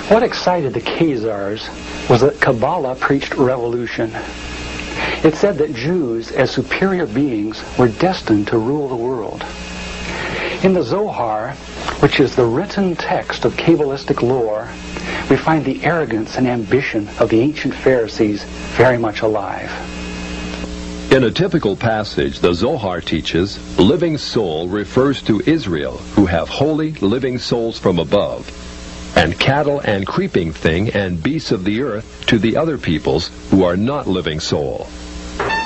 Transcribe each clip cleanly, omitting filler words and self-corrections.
What excited the Khazars was that Kabbalah preached revolution. It said that Jews, as superior beings, were destined to rule the world. In the Zohar, which is the written text of Kabbalistic lore, we find the arrogance and ambition of the ancient Pharisees very much alive. In a typical passage, the Zohar teaches, living soul refers to Israel, who have holy living souls from above, and cattle and creeping thing and beasts of the earth to the other peoples who are not living soul.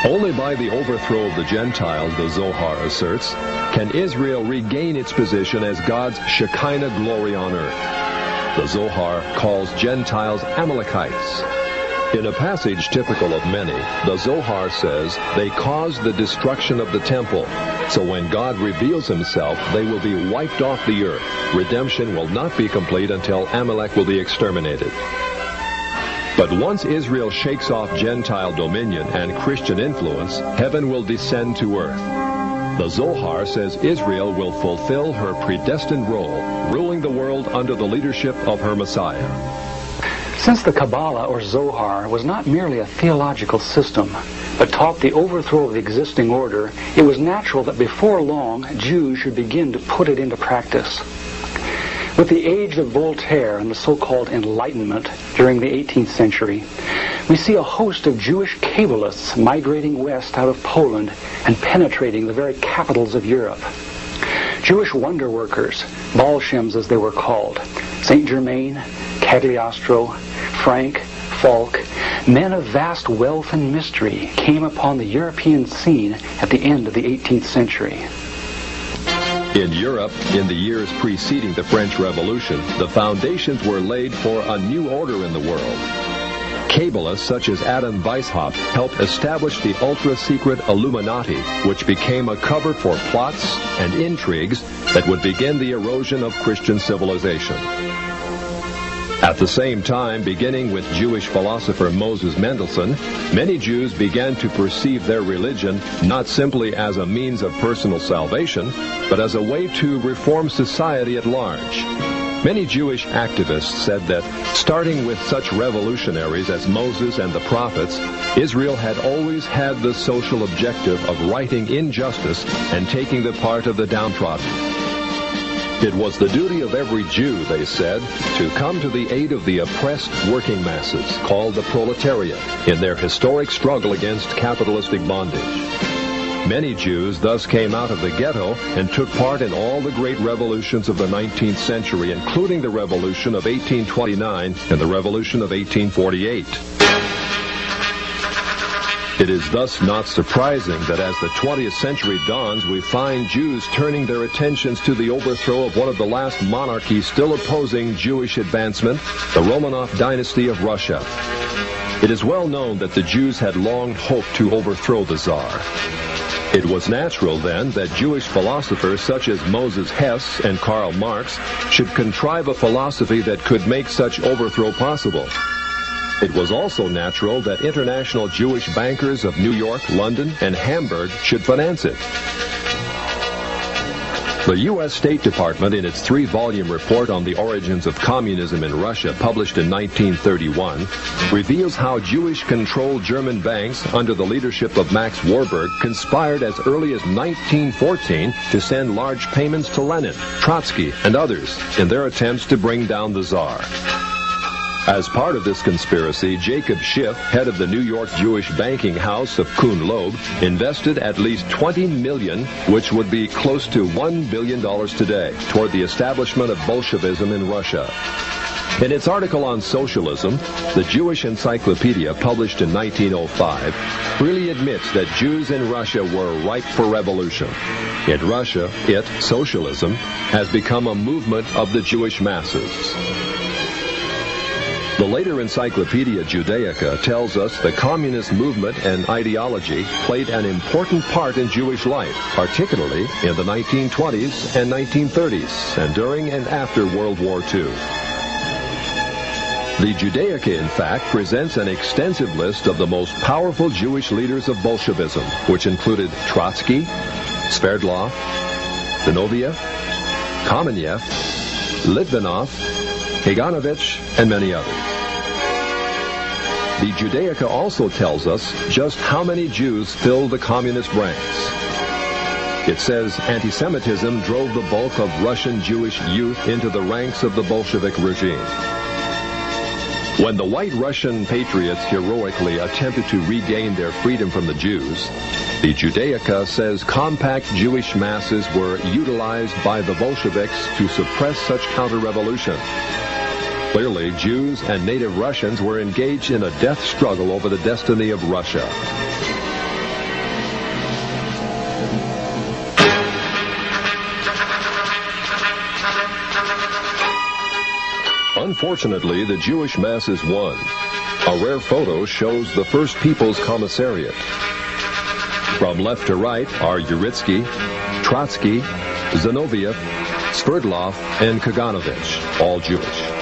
Only by the overthrow of the Gentiles, the Zohar asserts, can Israel regain its position as God's Shekinah glory on earth. The Zohar calls Gentiles Amalekites. In a passage typical of many, the Zohar says they caused the destruction of the temple. So when God reveals himself, they will be wiped off the earth. Redemption will not be complete until Amalek will be exterminated. But once Israel shakes off Gentile dominion and Christian influence, heaven will descend to earth. The Zohar says Israel will fulfill her predestined role, ruling the world under the leadership of her Messiah. Since the Kabbalah or Zohar was not merely a theological system, but taught the overthrow of the existing order, it was natural that before long Jews should begin to put it into practice. With the age of Voltaire and the so-called Enlightenment during the 18th century, we see a host of Jewish Kabbalists migrating west out of Poland and penetrating the very capitals of Europe. Jewish wonder workers, Balshems as they were called, Saint Germain, Cagliostro, Frank, Falk, men of vast wealth and mystery came upon the European scene at the end of the 18th century. In Europe, in the years preceding the French Revolution, the foundations were laid for a new order in the world. Kabbalists such as Adam Weishaupt helped establish the ultra-secret Illuminati, which became a cover for plots and intrigues that would begin the erosion of Christian civilization. At the same time, beginning with Jewish philosopher Moses Mendelssohn, many Jews began to perceive their religion not simply as a means of personal salvation, but as a way to reform society at large. Many Jewish activists said that, starting with such revolutionaries as Moses and the prophets, Israel had always had the social objective of righting injustice and taking the part of the downtrodden. It was the duty of every Jew, they said, to come to the aid of the oppressed working masses, called the proletariat, in their historic struggle against capitalistic bondage. Many Jews thus came out of the ghetto and took part in all the great revolutions of the 19th century, including the Revolution of 1829 and the Revolution of 1848. It is thus not surprising that as the 20th century dawns, we find Jews turning their attentions to the overthrow of one of the last monarchies still opposing Jewish advancement, the Romanov dynasty of Russia. It is well known that the Jews had long hoped to overthrow the Tsar. It was natural, then, that Jewish philosophers such as Moses Hess and Karl Marx should contrive a philosophy that could make such overthrow possible. It was also natural that international Jewish bankers of New York, London, and Hamburg should finance it. The U.S. State Department, in its 3-volume report on the origins of communism in Russia, published in 1931, reveals how Jewish-controlled German banks under the leadership of Max Warburg conspired as early as 1914 to send large payments to Lenin, Trotsky, and others in their attempts to bring down the Tsar. As part of this conspiracy, Jacob Schiff, head of the New York Jewish banking house of Kuhn Loeb, invested at least $20 million, which would be close to $1 billion today, toward the establishment of Bolshevism in Russia. In its article on socialism, the Jewish Encyclopedia, published in 1905, freely admits that Jews in Russia were ripe for revolution. In Russia, socialism, has become a movement of the Jewish masses. The later Encyclopedia Judaica tells us the communist movement and ideology played an important part in Jewish life, particularly in the 1920s and 1930s, and during and after World War II. The Judaica, in fact, presents an extensive list of the most powerful Jewish leaders of Bolshevism, which included Trotsky, Sverdlov, Zinoviev, Kamenev, Litvinov, Kaganovich, and many others. The Judaica also tells us just how many Jews filled the communist ranks. It says anti-Semitism drove the bulk of Russian Jewish youth into the ranks of the Bolshevik regime. When the white Russian patriots heroically attempted to regain their freedom from the Jews, the Judaica says compact Jewish masses were utilized by the Bolsheviks to suppress such counter-revolution. Clearly, Jews and native Russians were engaged in a death struggle over the destiny of Russia. Unfortunately, the Jewish masses won. A rare photo shows the First People's Commissariat. From left to right are Uritsky, Trotsky, Zinoviev, Sverdlov, and Kaganovich, all Jewish.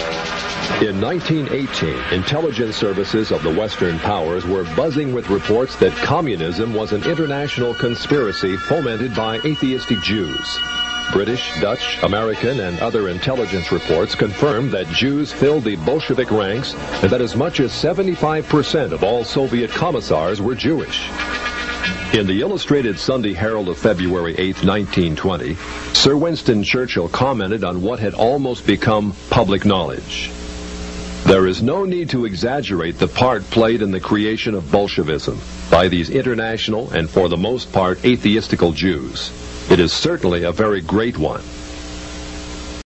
In 1918, intelligence services of the Western powers were buzzing with reports that communism was an international conspiracy fomented by atheistic Jews. British, Dutch, American, and other intelligence reports confirmed that Jews filled the Bolshevik ranks and that as much as 75% of all Soviet commissars were Jewish. In the Illustrated Sunday Herald of February 8, 1920, Sir Winston Churchill commented on what had almost become public knowledge. There is no need to exaggerate the part played in the creation of Bolshevism by these international and for the most part atheistical Jews. It is certainly a very great one.